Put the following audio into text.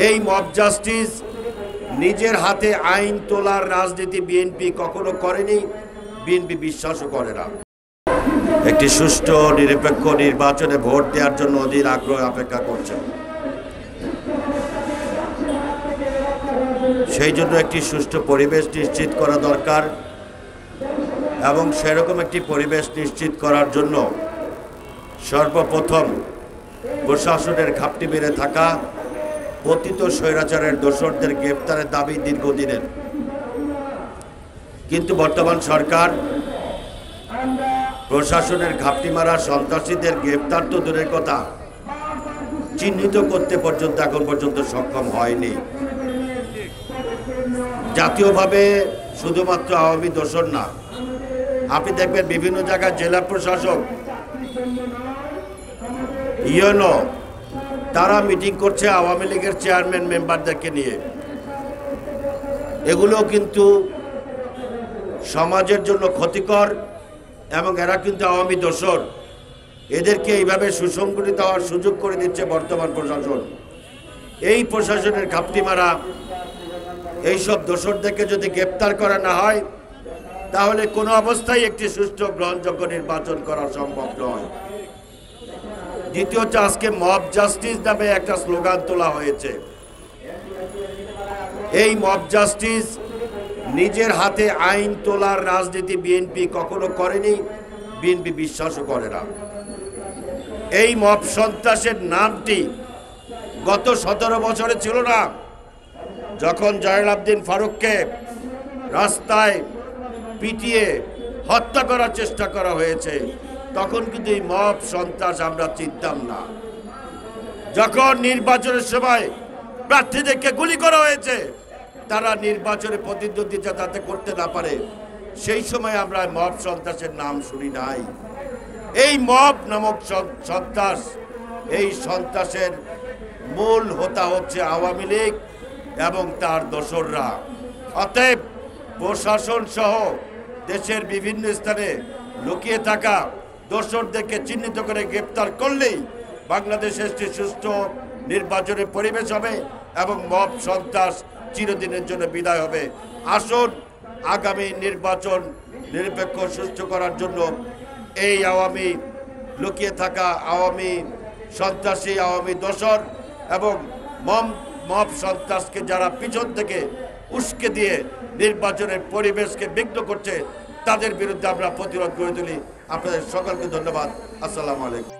এই mob justice নিজের হাতে আইন তোলার রাজনীতি বিএনপি কখনো করেনি, বিএনপি বিশ্বাসও করে না। একটি সুষ্ঠু নিরপেক্ষ নির্বাচনে ভোট দেওয়ার জন্য অধীর আগ্রহ অপেক্ষা করছে। সেই জন্য একটি সুষ্ঠু পরিবেশ নিশ্চিত করা দরকার এবং সেরকম একটি পরিবেশ নিশ্চিত করার জন্য সর্বপ্রথম প্রশাসনের ঘাপটি বেড়ে থাকা পতিত স্বৈরাচারের দোসরদের গ্রেপ্তারের দাবি দীর্ঘদিনের, কিন্তু বর্তমান সরকার প্রশাসনের ঘাপটি মারা সন্ত্রাসীদের গ্রেপ্তার তো দূরের কথা, চিহ্নিত করতে পর্যন্ত এখন পর্যন্ত সক্ষম হয়নি। জাতীয়ভাবে শুধুমাত্র আওয়ামী দোসর না, আপনি দেখবেন বিভিন্ন জায়গায় জেলা প্রশাসক, ইউনো তারা মিটিং করছে আওয়ামী লীগের চেয়ারম্যান মেম্বারদেরকে নিয়ে। এগুলো কিন্তু সমাজের জন্য ক্ষতিকর এবং এরা কিন্তু আওয়ামী দোসর। এদেরকে এইভাবে সুসংগঠিত হওয়ার সুযোগ করে দিচ্ছে বর্তমান প্রশাসন। এই প্রশাসনের ঘাপটি মারা এইসব দোসরদেরকে যদি গ্রেপ্তার করা না হয় তাহলে কোনো অবস্থায় একটি সুষ্ঠু গ্রহণযোগ্য নির্বাচন করা সম্ভব নয়। দ্বিতীয়ত, আজকে মব জাস্টিস নামে একটা স্লোগান তোলা হয়েছে। এই মব জাস্টিস নিজের হাতে আইন তোলার রাজনীতি বিএনপি কখনো করেনি, বিএনপি বিশ্বাসও করে না। এই মব সন্ত্রাসের নামটি গত 17 বছরে ছিল না। যখন জয়নাল আবদিন ফারুককে রাস্তায় পিটিয়ে হত্যা করার চেষ্টা করা হয়েছে তখন কিন্তু এই মব সন্ত্রাস আমরা চিনতাম না। যখন নির্বাচনের সময় প্রার্থীদেরকে গুলি করা হয়েছে তারা নির্বাচনে প্রতিদ্বন্দ্বিতা যাতে করতে না পারে সেই সময় আমরা মব সন্ত্রাসের নাম শুনি নাই। এই মব নামক সন্ত্রাস, এই সন্ত্রাসের মূল হোতা হচ্ছে আওয়ামী লীগ এবং তার দোসররা। অতএব প্রশাসন সহ দেশের বিভিন্ন স্থানে লুকিয়ে থাকা দোসরদেরকে চিহ্নিত করে গ্রেপ্তার করলেই বাংলাদেশে একটি সুষ্ঠু নির্বাচনের পরিবেশ হবে এবং মব সন্ত্রাস চিরদিনের জন্য বিদায় হবে। আসুন আগামী নির্বাচন নিরপেক্ষ সুষ্ঠু করার জন্য এই আওয়ামী লুকিয়ে থাকা আওয়ামী সন্ত্রাসী, আওয়ামী দোসর এবং মব সন্ত্রাসকে যারা পিছন থেকে উস্কে দিয়ে নির্বাচনের পরিবেশকে বিঘ্ন করছে তাদের বিরুদ্ধে আমরা প্রতিরোধ করে তুলি। আপনাদের সকলকে ধন্যবাদ। আসসালামু আলাইকুম।